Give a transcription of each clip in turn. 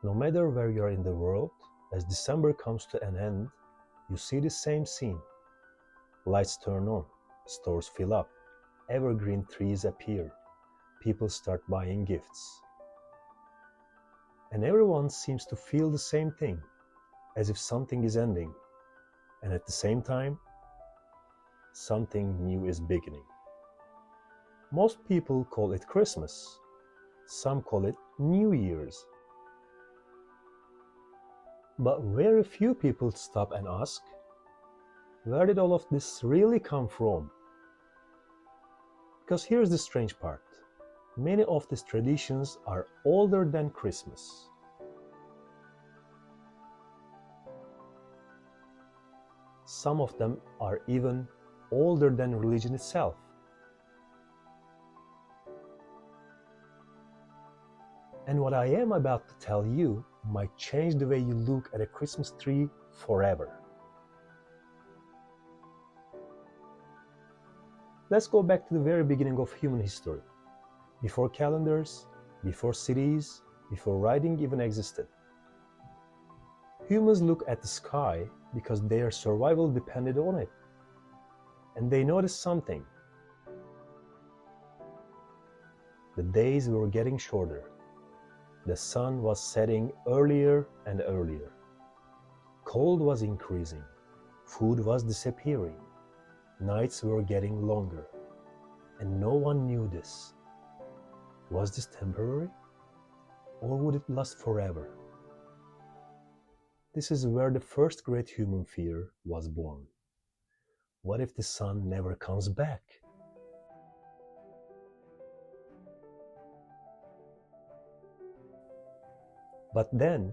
No matter where you are in the world, as December comes to an end, you see the same scene. Lights turn on, stores fill up, evergreen trees appear, people start buying gifts. And everyone seems to feel the same thing, as if something is ending, and at the same time, something new is beginning. Most people call it Christmas. Some call it New Year's. But very few people stop and ask, where did all of this really come from? Because here's the strange part. Many of these traditions are older than Christmas. Some of them are even older than religion itself. And what I am about to tell you might change the way you look at a Christmas tree forever. Let's go back to the very beginning of human history. Before calendars, before cities, before writing even existed. Humans look at the sky because their survival depended on it. And they noticed something. The days were getting shorter. The sun was setting earlier and earlier. Cold was increasing. Food was disappearing. Nights were getting longer. And no one knew this. Was this temporary? Or would it last forever? This is where the first great human fear was born. What if the sun never comes back? But then,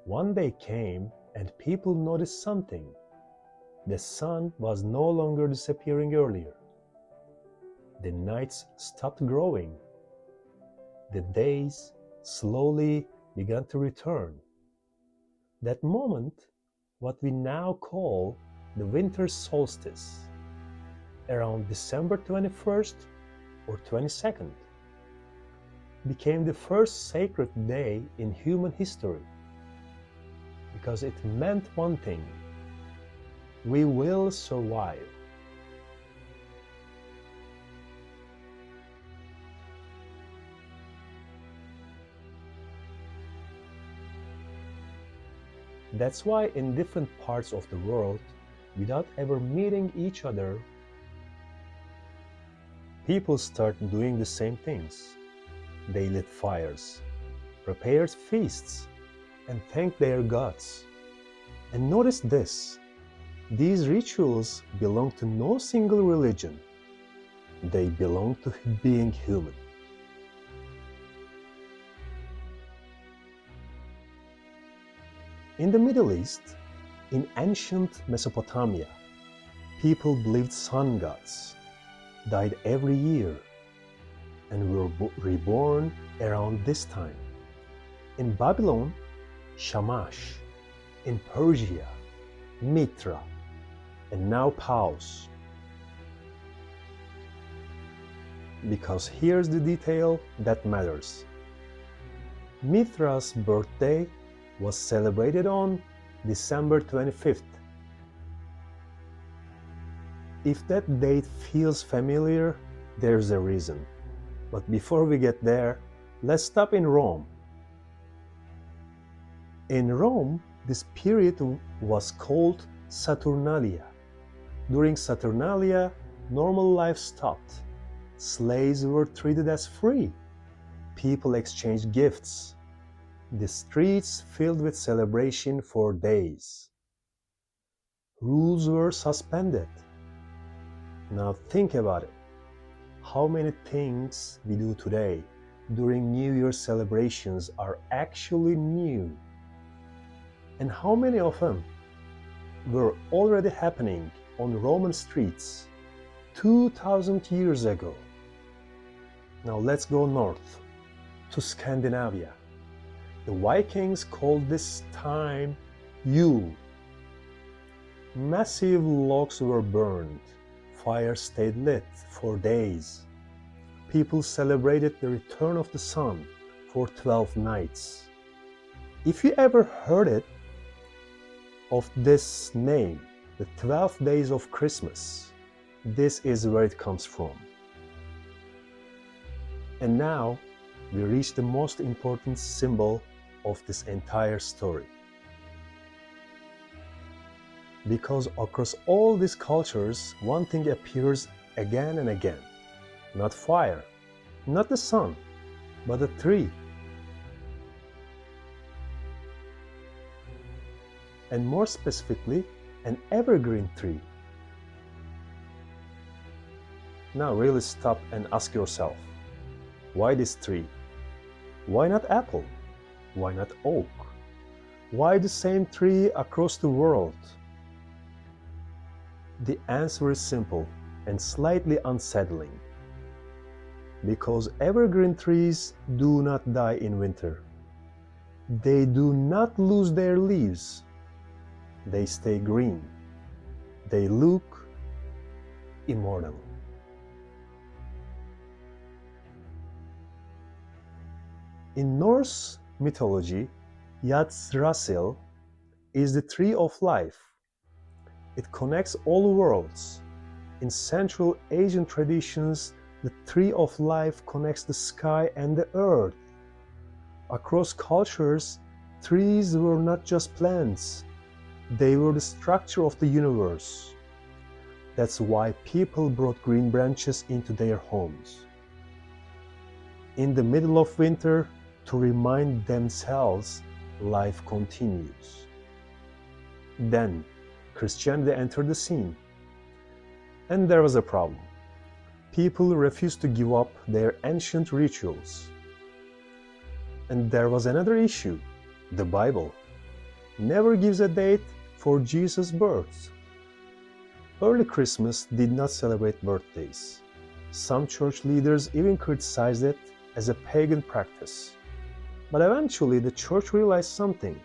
one day came and people noticed something. The sun was no longer disappearing earlier. The nights stopped growing. The days slowly began to return. That moment, what we now call the winter solstice, around December 21st or 22nd, became the first sacred day in human history because it meant one thing: we will survive. That's why in different parts of the world, without ever meeting each other, people start doing the same things. They lit fires, prepared feasts, and thanked their gods. And notice this, these rituals belong to no single religion. They belong to being human. In the Middle East, in ancient Mesopotamia, people believed sun gods, died every year, and were reborn around this time. In Babylon, Shamash. In Persia, Mithra, and now Paus. Because here's the detail that matters. Mithra's birthday was celebrated on December 25th. If that date feels familiar, there's a reason. But before we get there, let's stop in Rome. In Rome, this period was called Saturnalia. During Saturnalia, normal life stopped. Slaves were treated as free. People exchanged gifts. The streets filled with celebration for days. Rules were suspended. Now think about it. How many things we do today during New Year celebrations are actually new? And how many of them were already happening on Roman streets 2,000 years ago? Now let's go north to Scandinavia. The Vikings called this time Yule. Massive logs were burned. Fires stayed lit for days. People celebrated the return of the sun for 12 nights. If you ever heard it of this name, the 12 days of Christmas, this is where it comes from. And now we reach the most important symbol of this entire story. Because across all these cultures, one thing appears again and again. Not fire, not the sun, but a tree. And more specifically, an evergreen tree. Now really stop and ask yourself, why this tree? Why not apple? Why not oak? Why the same tree across the world? The answer is simple and slightly unsettling. Because evergreen trees do not die in winter. They do not lose their leaves. They stay green. They look immortal. In Norse mythology, Yggdrasil is the tree of life. It connects all worlds. In Central Asian traditions, the tree of life connects the sky and the earth. Across cultures, trees were not just plants. They were the structure of the universe. That's why people brought green branches into their homes. In the middle of winter, to remind themselves life continues. Then Christianity entered the scene. And there was a problem. People refused to give up their ancient rituals. And there was another issue. The Bible never gives a date for Jesus' birth. Early Christmas did not celebrate birthdays. Some church leaders even criticized it as a pagan practice. But eventually the church realized something.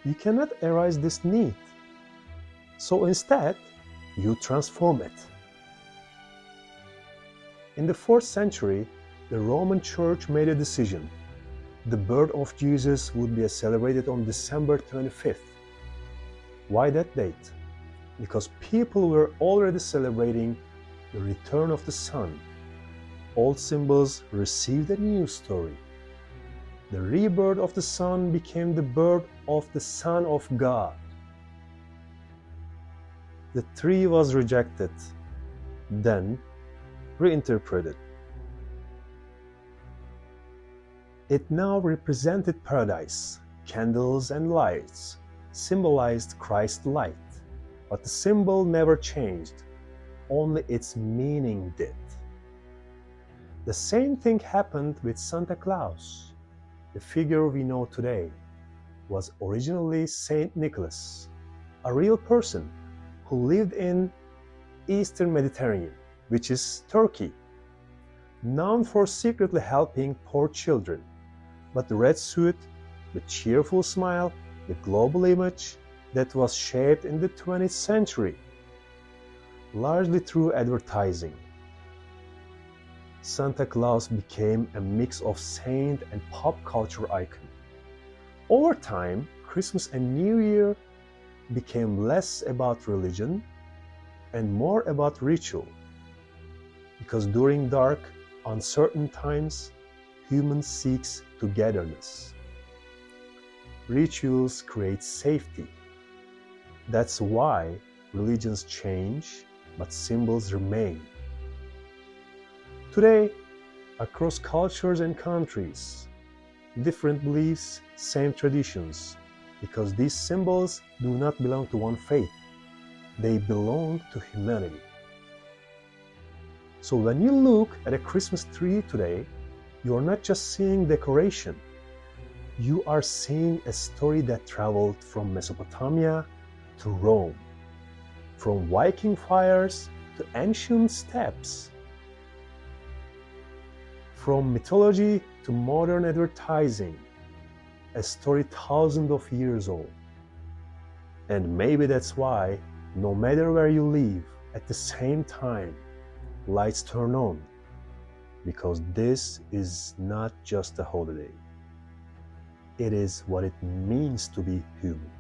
You cannot erase this need. So instead, you transform it. In the 4th century, the Roman Church made a decision. The birth of Jesus would be celebrated on December 25th. Why that date? Because people were already celebrating the return of the sun. Old symbols received a new story. The rebirth of the sun became the birth of the Son of God. The tree was rejected, then reinterpreted. It now represented paradise. Candles and lights symbolized Christ's light, but the symbol never changed, only its meaning did. The same thing happened with Santa Claus. The figure we know today was originally Saint Nicholas, a real person who lived in Eastern Mediterranean, which is Turkey, known for secretly helping poor children. But the red suit, the cheerful smile, the global image that was shaped in the 20th century, largely through advertising. Santa Claus became a mix of saint and pop culture icon. Over time, Christmas and New Year became less about religion and more about ritual. Because during dark, uncertain times, humans seek togetherness. Rituals create safety. That's why religions change, but symbols remain. Today, across cultures and countries, different beliefs, same traditions, because these symbols do not belong to one faith. They belong to humanity. So when you look at a Christmas tree today, you are not just seeing decoration. You are seeing a story that traveled from Mesopotamia to Rome, from Viking fires to ancient steppes, from mythology to modern advertising, a story thousands of years old. And maybe that's why, no matter where you live, at the same time, lights turn on, because this is not just a holiday. It is what it means to be human.